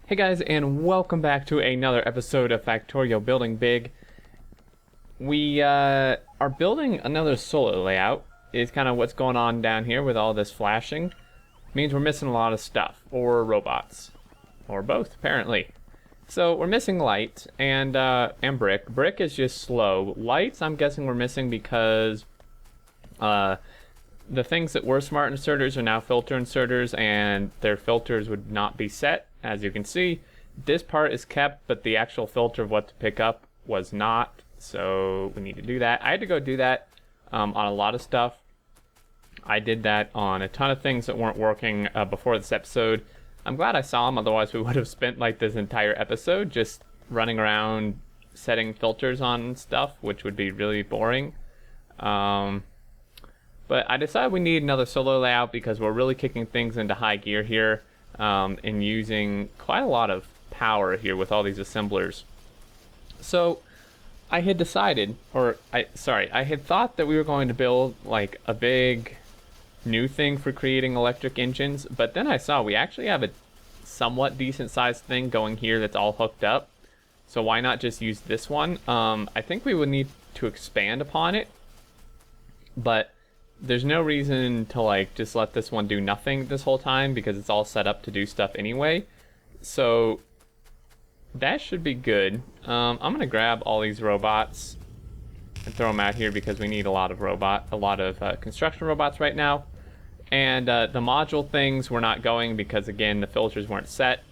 Hey guys, and welcome back to another episode of Factorio Building Big. We are building another solar layout. Is kind of what's going on down here with all this flashing. Means we're missing a lot of stuff, or robots, or both apparently. So we're missing light and brick. Brick is just slow. Lights, I'm guessing we're missing because the things that were smart inserters are now filter inserters, and their filters would not be set. As you can see, this part is kept, but the actual filter of what to pick up was not. So we need to do that. I had to go do that on a lot of stuff. I did that on a ton of things that weren't working before this episode. I'm glad I saw them, otherwise we would have spent like this entire episode just running around setting filters on stuff, which would be really boring. But I decided we need another solo layout because we're really kicking things into high gear here and using quite a lot of power here with all these assemblers. So I had decided, I had thought that we were going to build like a big new thing for creating electric engines, but then I saw we actually have a somewhat decent sized thing going here that's all hooked up. So why not just use this one? I think we would need to expand upon it, but there's no reason to like just let this one do nothing this whole time because it's all set up to do stuff anyway. So that should be good. I'm gonna grab all these robots and throw them out here because we need a lot of construction robots right now. And the module things were not going because again the filters weren't set.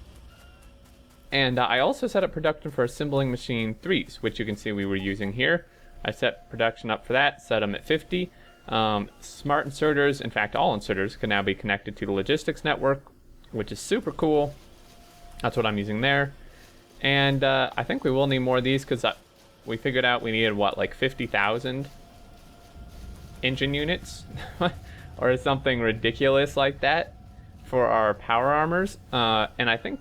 And I also set up production for assembling machine 3s, which you can see we were using here. I set production up for that, set them at 50. Smart inserters, in fact all inserters, can now be connected to the logistics network, which is super cool. That's what I'm using there. And I think we will need more of these because we figured out we needed what, like 50,000 engine units or something ridiculous like that for our power armors. And I think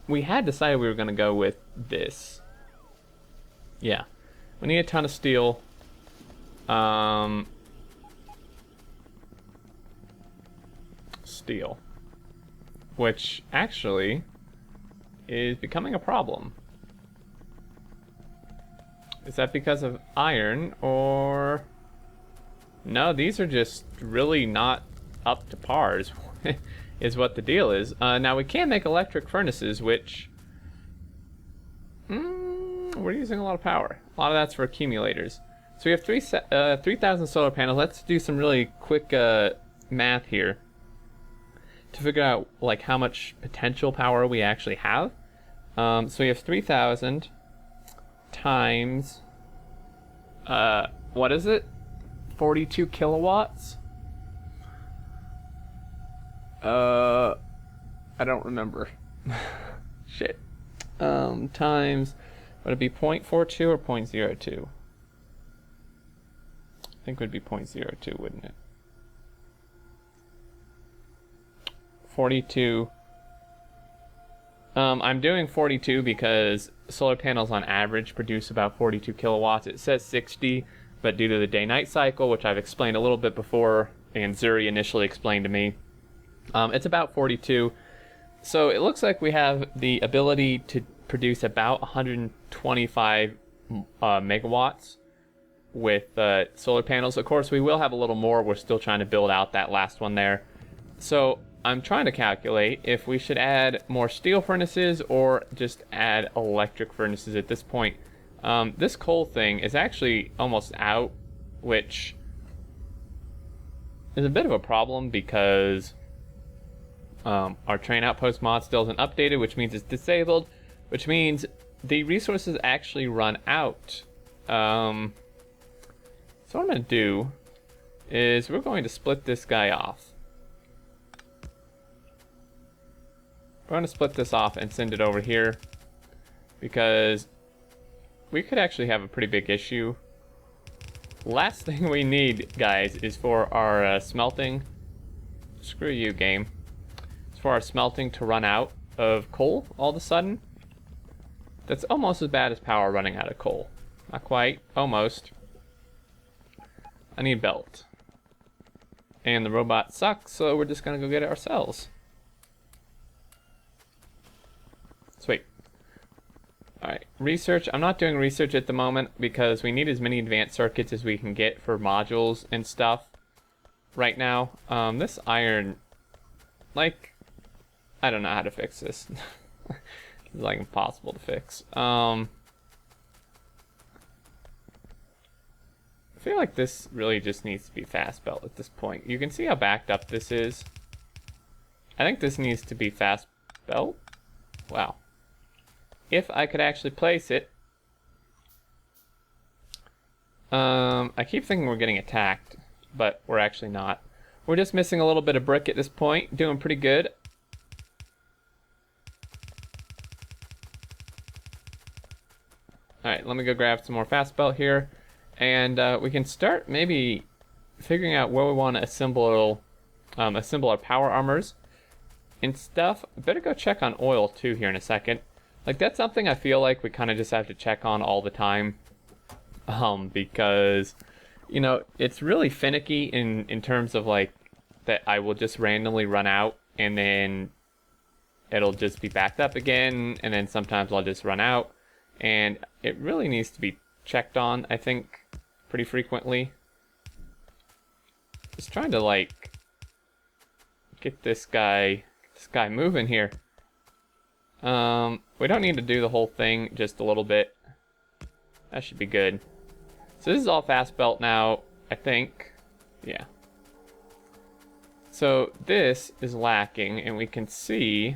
we had decided we were going to go with this. Yeah, we need a ton of steel. Steel, which actually is becoming a problem. Is that because of iron, or no, these are just really not up to par is what the deal is. Now we can make electric furnaces, which we're using a lot of power. A lot of that's for accumulators. So we have 3,000 solar panels. Let's do some really quick math here to figure out like how much potential power we actually have. So we have 3,000 times what is it? 42 kilowatts? I don't remember. Shit. Times, would it be 0.42 or 0.02? I think it would be 0.02, wouldn't it? 42. I'm doing 42 because solar panels on average produce about 42 kilowatts. It says 60, but due to the day-night cycle, which I've explained a little bit before, and Zuri initially explained to me, it's about 42. So it looks like we have the ability to produce about 125 megawatts with solar panels. Of course, we will have a little more. We're still trying to build out that last one there. So I'm trying to calculate if we should add more steel furnaces or just add electric furnaces at this point. This coal thing is actually almost out, which is a bit of a problem because our train outpost mod still isn't updated, which means it's disabled, which means the resources actually run out. So what I'm going to do is we're going to split this guy off. We're going to split this off and send it over here because we could actually have a pretty big issue. Last thing we need, guys, is for our smelting. Screw you, game. It's for our smelting to run out of coal all of a sudden. That's almost as bad as power running out of coal. Not quite, almost. I need a belt. And the robot sucks, so we're just gonna go get it ourselves. Sweet. Alright, research. I'm not doing research at the moment because we need as many advanced circuits as we can get for modules and stuff right now. This iron, like, I don't know how to fix this. It's like impossible to fix. I feel like this really just needs to be fast belt at this point. You can see how backed up this is. I think this needs to be fast belt. Wow. If I could actually place it. I keep thinking we're getting attacked, but we're actually not. We're just missing a little bit of brick at this point. Doing pretty good. Alright, let me go grab some more fast belt here. And we can start maybe figuring out where we want to assemble our power armors and stuff. I better go check on oil too here in a second. Like, that's something I feel like we kind of just have to check on all the time. Because, you know, it's really finicky in terms of, like, that I will just randomly run out and then it'll just be backed up again, and then sometimes I'll just run out. And it really needs to be checked on, I think, pretty frequently. Just trying to, like, get this guy moving here. We don't need to do the whole thing, just a little bit. That should be good. So this is all fast belt now, I think. Yeah. So this is lacking, and we can see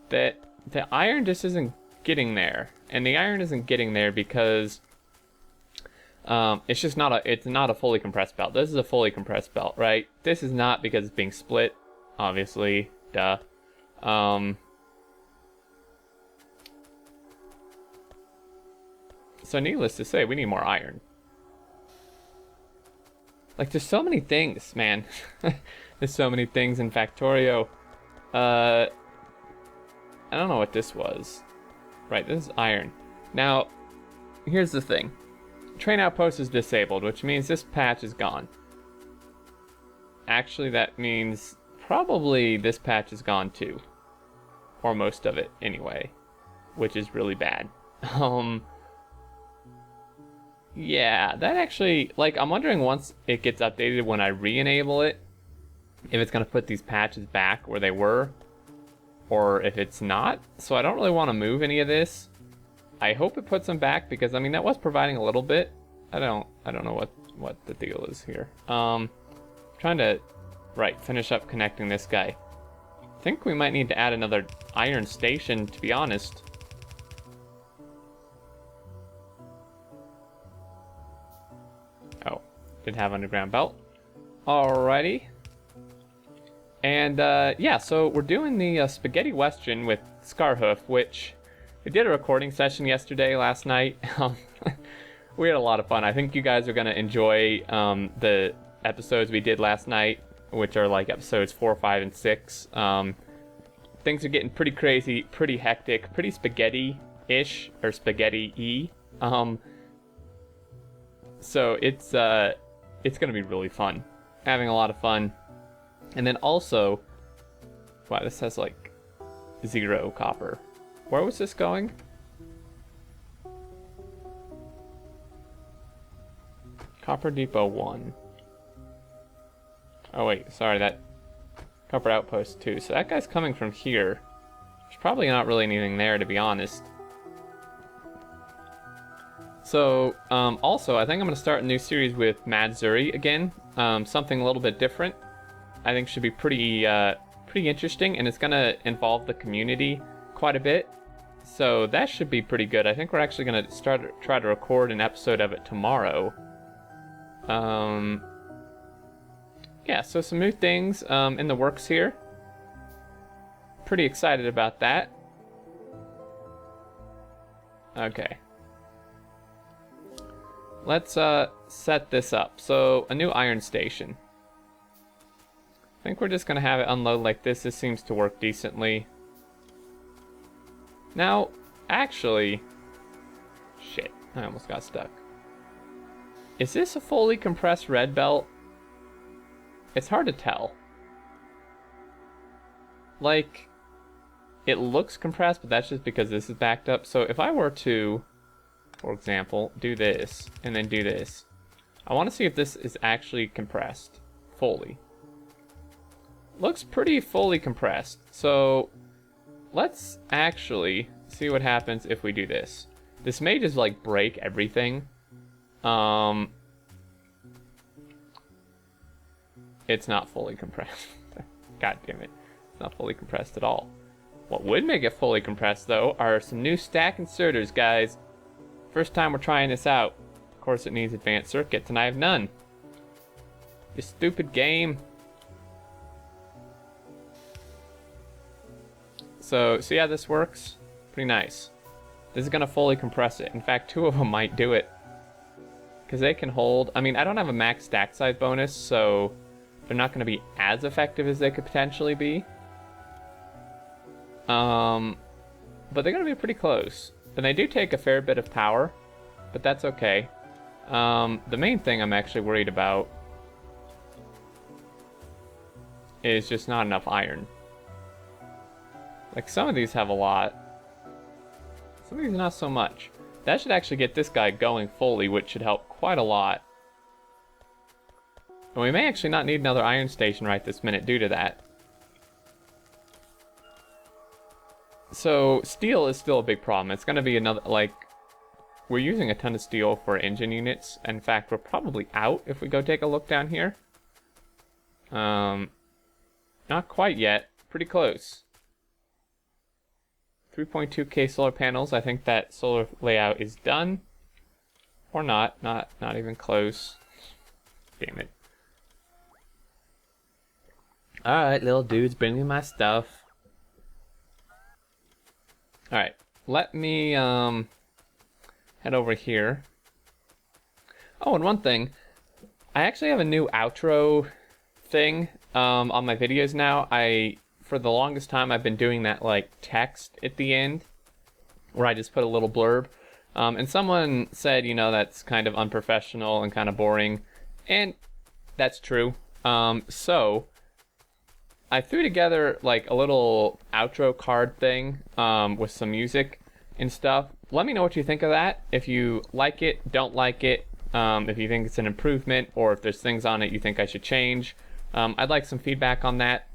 that the iron just isn't getting there. And the iron isn't getting there because it's not a fully compressed belt. This is a fully compressed belt, right? This is not because it's being split, obviously. Duh. So needless to say, we need more iron. Like, there's so many things, man. There's so many things in Factorio. I don't know what this was. Right, this is iron. Now, here's the thing. Train outpost is disabled, which means this patch is gone. Actually, that means probably this patch is gone too. Or most of it, anyway. Which is really bad. Yeah, that actually, like, I'm wondering once it gets updated when I re-enable it, if it's going to put these patches back where they were, or if it's not. So I don't really want to move any of this. I hope it puts them back because, I mean, that was providing a little bit. I don't know what the deal is here. Trying to, finish up connecting this guy. I think we might need to add another iron station, to be honest. Oh, did have underground belt. Alrighty. And yeah, so we're doing the Spaghetti Western with Scarhoof, which we did a recording session last night. We had a lot of fun. I think you guys are going to enjoy the episodes we did last night, which are like episodes 4, 5, and 6. Things are getting pretty crazy, pretty hectic, pretty spaghetti-ish, or spaghetti-y. So it's going to be really fun. Having a lot of fun. And then also, wow, this has like 0 copper. Where was this going? Copper Depot 1. Oh wait, sorry, that copper outpost 2. So that guy's coming from here. There's probably not really anything there, to be honest. So, also, I think I'm going to start a new series with Mad Zuri again. Something a little bit different. I think should be pretty interesting, and it's going to involve the community quite a bit. So that should be pretty good. I think we're actually going to try to record an episode of it tomorrow. Yeah, so some new things in the works here. Pretty excited about that. Okay. Let's set this up. So, a new iron station. I think we're just going to have it unload like this. This seems to work decently. Now, actually... Shit, I almost got stuck. Is this a fully compressed red belt? It's hard to tell. Like, it looks compressed, but that's just because this is backed up. So if I were to, for example, do this and then do this, I want to see if this is actually compressed fully. Looks pretty fully compressed. So let's actually see what happens if we do this. This may just like break everything. It's not fully compressed. God damn it. It's not fully compressed at all. What would make it fully compressed though are some new stack inserters, guys. First time we're trying this out. Of course it needs advanced circuits and I have none. You stupid game. So see how this works? Pretty nice. This is gonna fully compress it. In fact, 2 of them might do it. Because they can hold, I mean, I don't have a max stack size bonus, so they're not gonna be as effective as they could potentially be. But they're gonna be pretty close. And they do take a fair bit of power, but that's okay. The main thing I'm actually worried about is just not enough iron. Like, some of these have a lot. Some of these not so much. That should actually get this guy going fully, which should help quite a lot. And we may actually not need another iron station right this minute due to that. So, steel is still a big problem. It's going to be another, like, we're using a ton of steel for engine units. In fact, we're probably out if we go take a look down here. Not quite yet. Pretty close. 3.2k solar panels. I think that solar layout is done. Or not. Not even close. Damn it. Alright, little dudes, bring me my stuff. Alright, let me head over here. Oh, and one thing. I actually have a new outro thing on my videos now. For the longest time, I've been doing that like text at the end, where I just put a little blurb. And someone said, you know, that's kind of unprofessional and kind of boring, and that's true. So I threw together like a little outro card thing with some music and stuff. Let me know what you think of that. If you like it, don't like it, if you think it's an improvement, or if there's things on it you think I should change. I'd like some feedback on that.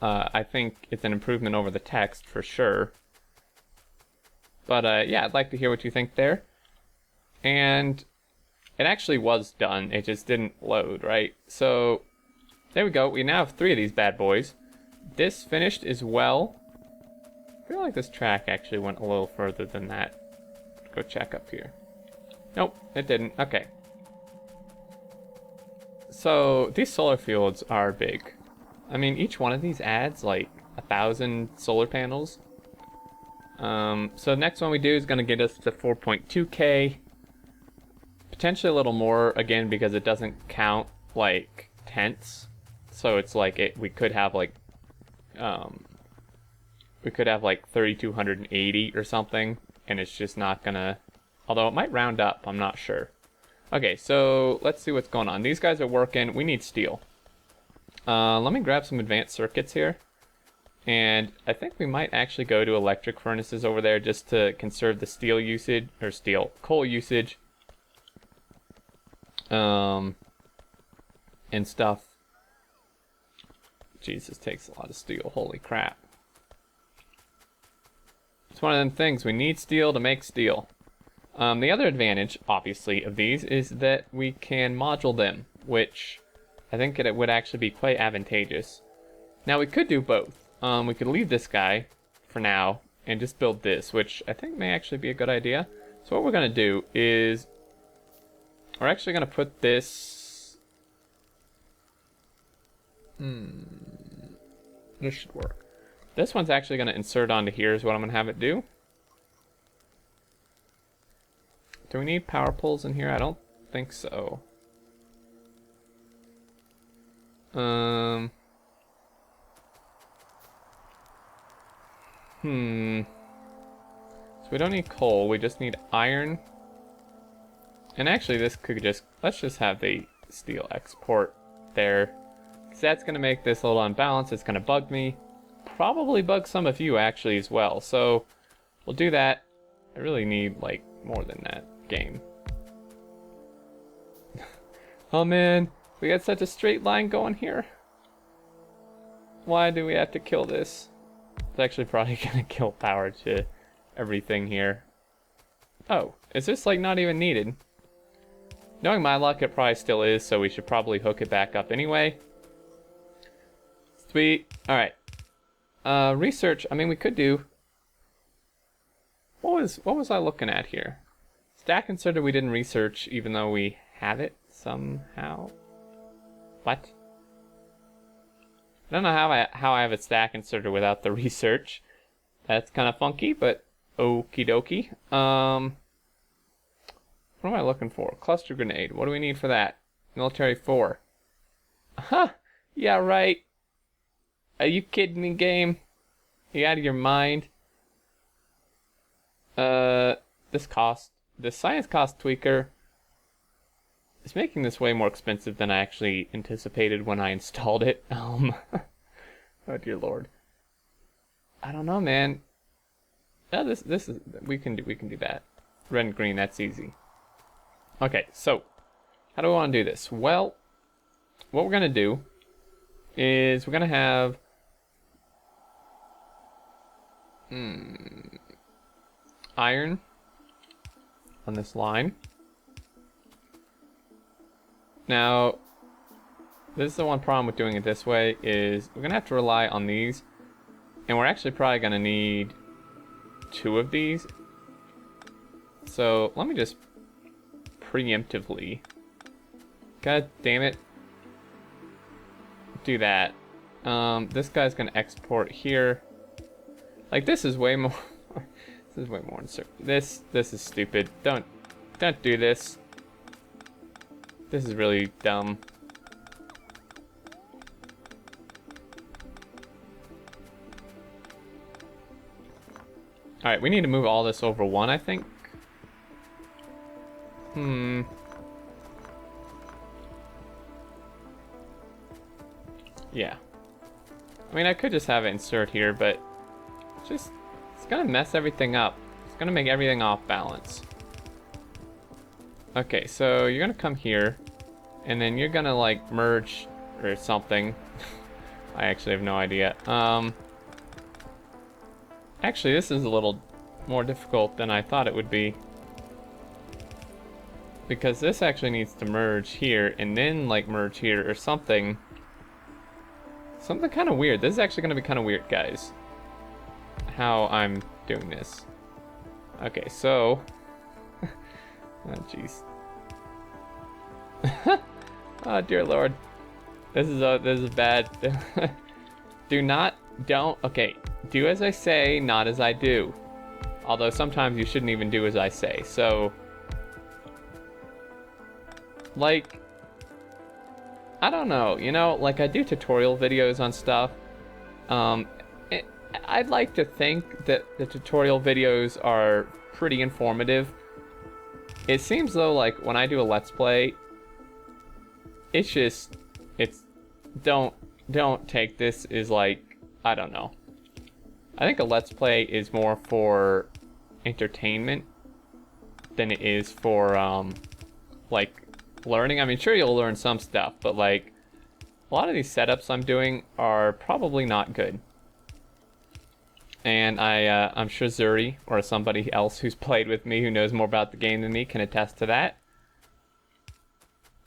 I think it's an improvement over the text for sure. But yeah, I'd like to hear what you think there. And it actually was done. It just didn't load, right? So there we go. We now have 3 of these bad boys. This finished as well. I feel like this track actually went a little further than that. Go check up here. Nope, it didn't. Okay. So these solar fields are big. I mean, each one of these adds like 1,000 solar panels. So the next one we do is going to get us to 4.2k. Potentially a little more, again, because it doesn't count like tenths. So it's like we could have like 3,280 or something, and it's just not gonna, although it might round up, I'm not sure. Okay, so let's see what's going on. These guys are working. We need steel. Let me grab some advanced circuits here. And I think we might actually go to electric furnaces over there just to conserve the steel usage, or coal usage. And stuff. Jesus, takes a lot of steel. Holy crap. It's one of them things. We need steel to make steel. The other advantage, obviously, of these is that we can module them, which I think it would actually be quite advantageous. Now, we could do both. We could leave this guy for now and just build this, which I think may actually be a good idea. So what we're going to do is we're actually going to put this... This should work. This one's actually going to insert onto here is what I'm going to have it do. Do we need power poles in here? I don't think so. So we don't need coal, we just need iron. And actually this could just, let's just have the steel export there. Because that's going to make this a little unbalanced, it's going to bug me. probably bug some of you actually as well. So we'll do that. I really need like more than that game. Oh man, we got such a straight line going here. Why do we have to kill this? It's actually probably gonna kill power to everything here. Oh, is this like not even needed? Knowing my luck, it probably still is, so we should probably hook it back up anyway. Sweet. Alright. Research, I mean we could do... What was I looking at here? Stack inserter we didn't research even though we have it somehow. What? I don't know how I have a stack inserter without the research. That's kind of funky, but okie dokie. What am I looking for? Cluster grenade. What do we need for that? Military 4. Huh? Yeah, right. Are you kidding me, game? You out of your mind? This science cost tweaker is making this way more expensive than I actually anticipated when I installed it. Oh dear lord. I don't know, man. Oh, this is we can do that. Red and green, that's easy. Okay, so how do we want to do this? Well, what we're gonna do is we're gonna have iron on this line. Now, this is the one problem with doing it this way is we're gonna have to rely on these, and we're actually probably gonna need 2 of these. So let me just preemptively, god damn it, do that. This guy's gonna export here. Like this is way more. This is way more insert. This is stupid. Don't do this. This is really dumb. Alright, we need to move all this over 1, I think. Yeah. I mean, I could just have it insert here, but it's gonna mess everything up. It's gonna make everything off balance. Okay, so you're gonna come here, and then you're gonna like merge or something. I actually have no idea. Actually, this is a little more difficult than I thought it would be, because this actually needs to merge here and then like merge here or something. Something kind of weird. This is actually gonna be kind of weird, guys, how I'm doing this. Okay, so oh jeez. Oh dear lord, this is bad. Okay, do as I say, not as I do. Although sometimes you shouldn't even do as I say. So like, I don't know, you know, like I do tutorial videos on stuff. I'd like to think that the tutorial videos are pretty informative. It seems though like when I do a let's play, don't take this as like, I don't know. I think a let's play is more for entertainment than it is for like learning. I mean, sure, you'll learn some stuff, but like a lot of these setups I'm doing are probably not good. And I'm sure Zuri or somebody else who's played with me who knows more about the game than me can attest to that.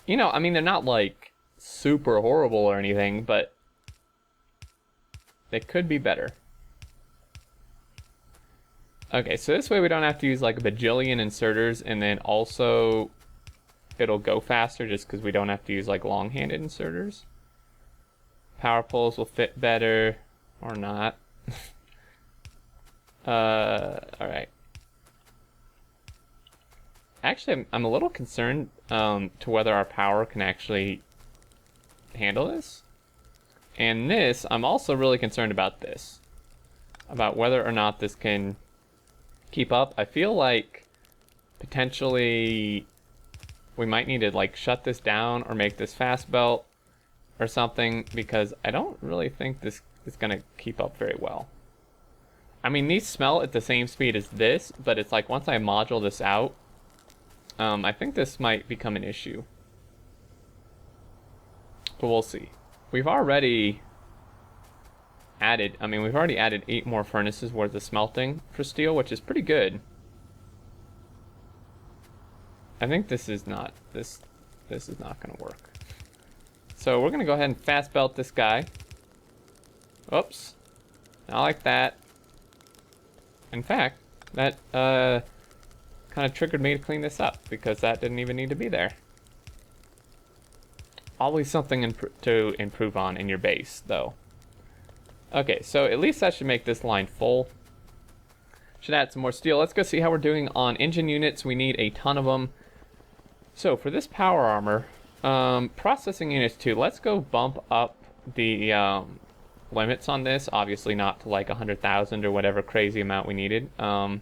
You know, I mean, they're not like super horrible or anything, but they could be better. Okay, so this way we don't have to use like a bajillion inserters, and then also it'll go faster just because we don't have to use like long-handed inserters. Power poles will fit better, or not. Alright. Actually, I'm a little concerned to whether our power can actually handle this. And this, I'm also really concerned about this. About whether or not this can keep up. I feel like potentially we might need to like shut this down or make this fast belt or something, because I don't really think this is going to keep up very well. I mean, these smelt at the same speed as this, but it's like once I module this out, I think this might become an issue. But we'll see. We've already added, we've already added 8 more furnaces worth of smelting for steel, which is pretty good. I think this is not going to work. So we're going to go ahead and fast belt this guy. Oops. Not like that. In fact, that kind of triggered me to clean this up because that didn't even need to be there. Always something to improve on in your base, though. Okay, so at least that should make this line full. Should add some more steel. Let's go see how we're doing on engine units. We need a ton of them. So for this power armor, processing units 2, let's go bump up the limits on this. Obviously not to like 100,000 or whatever crazy amount we needed. And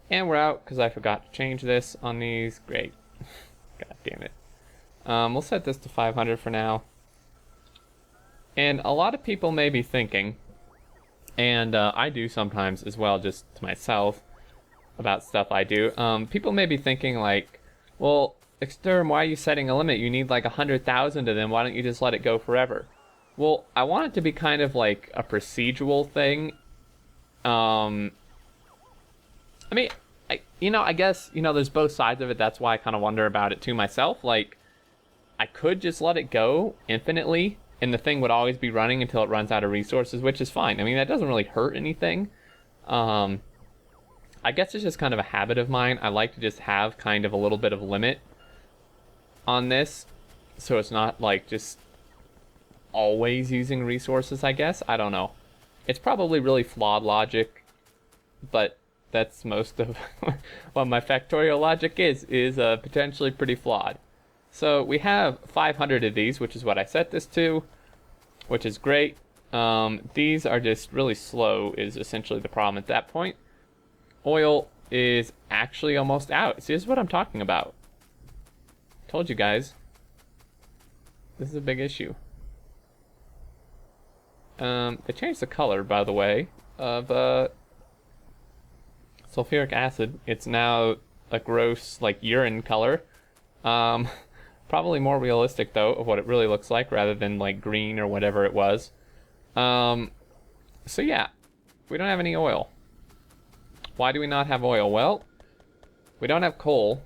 we're out because I forgot to change this on these. Great. God damn it. We'll set this to 500 for now. And a lot of people may be thinking, and I do sometimes as well, just to myself, about stuff I do. People may be thinking like, well, Exterm, why are you setting a limit? You need like 100,000 of them. Why don't you just let it go forever? Well, I want it to be kind of like a procedural thing. I guess, there's both sides of it. That's why I kind of wonder about it to myself. Like, I could just let it go infinitely, and the thing would always be running until it runs out of resources, which is fine. I mean, that doesn't really hurt anything. I guess it's just kind of a habit of mine. I like to just have kind of a little bit of limit on this, so it's not like just always using resources, I guess. I don't know. It's probably really flawed logic, but that's most of what my Factorio logic is potentially pretty flawed. So we have 500 of these, which is what I set this to, which is great. These are just really slow is essentially the problem at that point. Oil is actually almost out. See, this is what I'm talking about. Told you guys. This is a big issue. They changed the color, by the way, of sulfuric acid. It's now a gross, like, urine color. Probably more realistic, though, of what it really looks like, rather than, like, green or whatever it was. So, yeah. We don't have any oil. Why do we not have oil? Well, we don't have coal,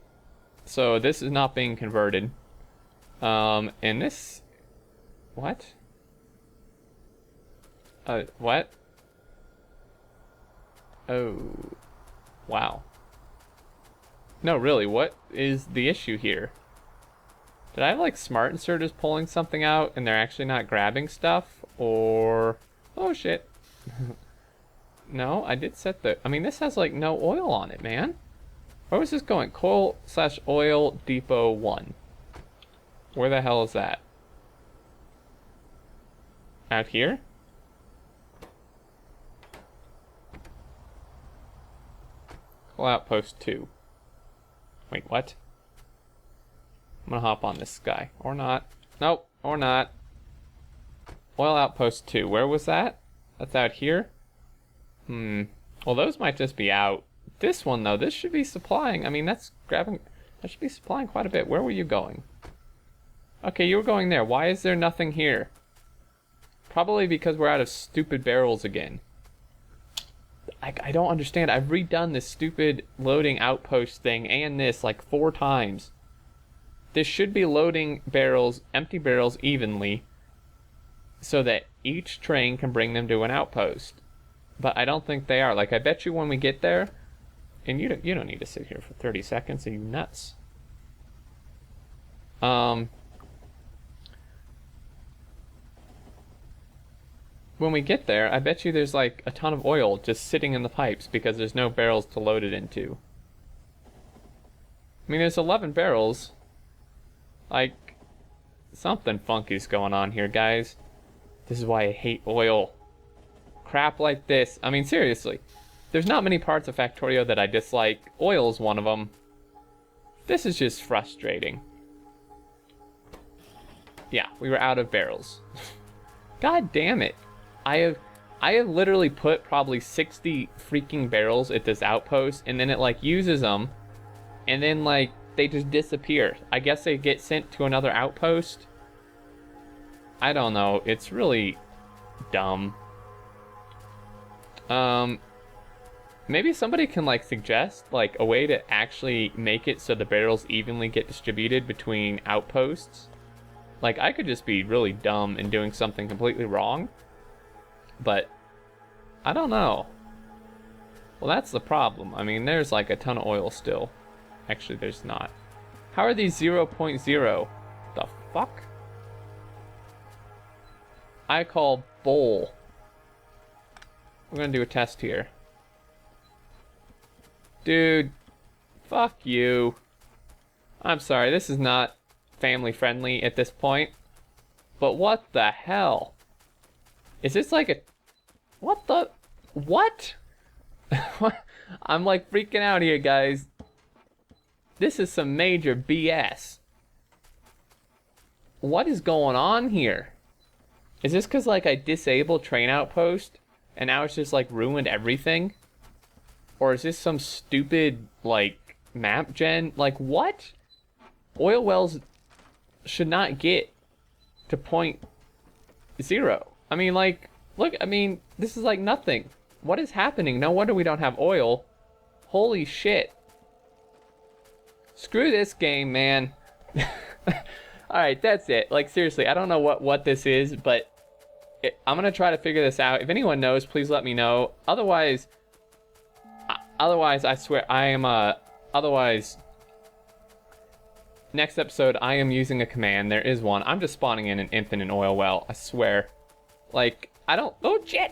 so this is not being converted. And this... What? What? Oh. Wow. No, really, what is the issue here? Did I have, like, smart inserters pulling something out and they're actually not grabbing stuff? Or... Oh, shit. No, I did set the... this has, like, no oil on it, man. Where was this going? Coal/oil depot 1. Where the hell is that? Out here? Coal outpost 2. Wait, what? I'm gonna hop on this guy. Or not. Nope, or not. Oil outpost 2. Where was that? That's out here? Well, those might just be out. This one, though, this should be supplying. That's grabbing... That should be supplying quite a bit. Where were you going? Okay, you were going there. Why is there nothing here? Probably because we're out of stupid barrels again. I don't understand. I've redone this stupid loading outpost thing and this like 4 times. This should be loading barrels, empty barrels evenly, so that each train can bring them to an outpost. But I don't think they are. Like, I bet you when we get there, and you don't need to sit here for 30 seconds. Are you nuts? When we get there, I bet you there's like a ton of oil just sitting in the pipes because there's no barrels to load it into. There's 11 barrels. Like, something funky's going on here, guys. This is why I hate oil. Crap like this. Seriously. There's not many parts of Factorio that I dislike. Oil is one of them. This is just frustrating. Yeah, we were out of barrels. God damn it. I have literally put probably 60 freaking barrels at this outpost, and then it like uses them, and then like they just disappear. I guess they get sent to another outpost. I don't know. It's really dumb. Maybe somebody can like suggest like a way to actually make it so the barrels evenly get distributed between outposts. Like I could just be really dumb and doing something completely wrong, but I don't know. Well, that's the problem. I mean, there's like a ton of oil still. Actually, there's not. How are these 0.0? The fuck? I call bull. We're gonna do a test here. Dude, fuck you. I'm sorry, this is not family friendly at this point. But what the hell? Is this like a... What the... What? I'm like freaking out here, guys. This is some major BS. What is going on here? Is this because like I disabled train outpost and now it's just like ruined everything? Or is this some stupid like map gen? Like what? Oil wells should not get to 0.0. I mean, like, look, I mean, this is like nothing. What is happening? No wonder we don't have oil. Holy shit. Screw this game, man. Alright, that's it. Like, seriously, I don't know what this is, but I'm gonna try to figure this out. If anyone knows, please let me know. Otherwise, I swear, I am, otherwise, next episode, I am using a command. There is one. I'm just spawning in an infinite oil well, I swear. Like, oh shit!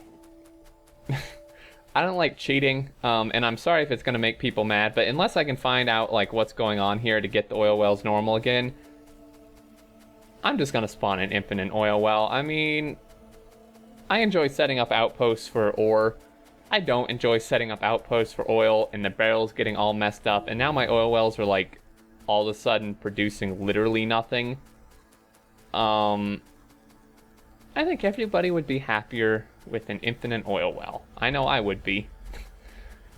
I don't like cheating, and I'm sorry if it's gonna make people mad, but unless I can find out, like, what's going on here to get the oil wells normal again, I'm just gonna spawn an infinite oil well. I mean, I enjoy setting up outposts for ore. I don't enjoy setting up outposts for oil and the barrels getting all messed up, and now my oil wells are, like, all of a sudden producing literally nothing. I think everybody would be happier with an infinite oil well. I know I would be.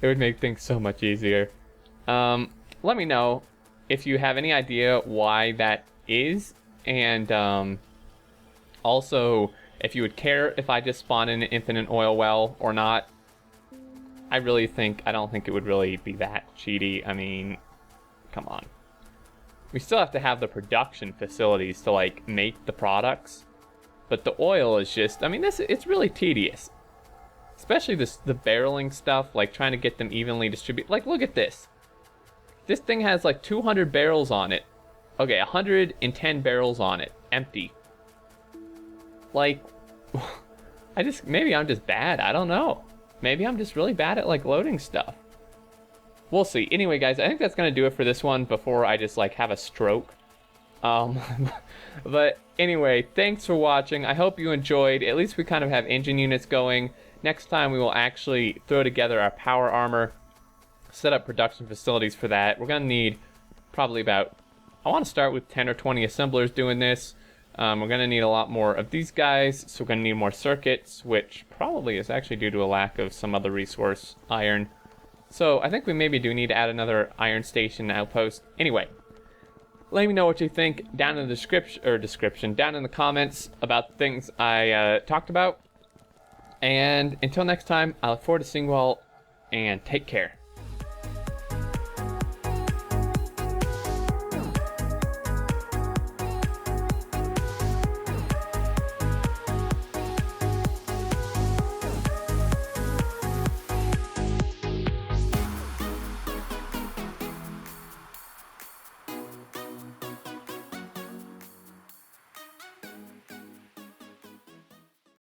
It would make things so much easier. Let me know if you have any idea why that is, and also if you would care if I just spawn in an infinite oil well or not. I don't think it would really be that cheaty. I mean, come on. We still have to have the production facilities to like make the products. But the oil is just, I mean, it's really tedious. Especially the barreling stuff, like trying to get them evenly distributed. Like, look at this. This thing has like 200 barrels on it. Okay, 110 barrels on it, empty. Like, maybe I'm just bad, I don't know. Maybe I'm just really bad at like loading stuff. We'll see. Anyway, guys, I think that's gonna do it for this one before I just like have a stroke. But anyway, thanks for watching. I hope you enjoyed. At least we kind of have engine units going. Next time we will actually throw together our power armor, set up production facilities for that. We're gonna need probably about, I want to start with 10 or 20 assemblers doing this. We're gonna need a lot more of these guys, so we're gonna need more circuits, which probably is actually due to a lack of some other resource, iron. So I think we maybe do need to add another iron station outpost. Anyway, let me know what you think down in the down in the comments about the things I talked about. And until next time, I look forward to seeing you all, and take care.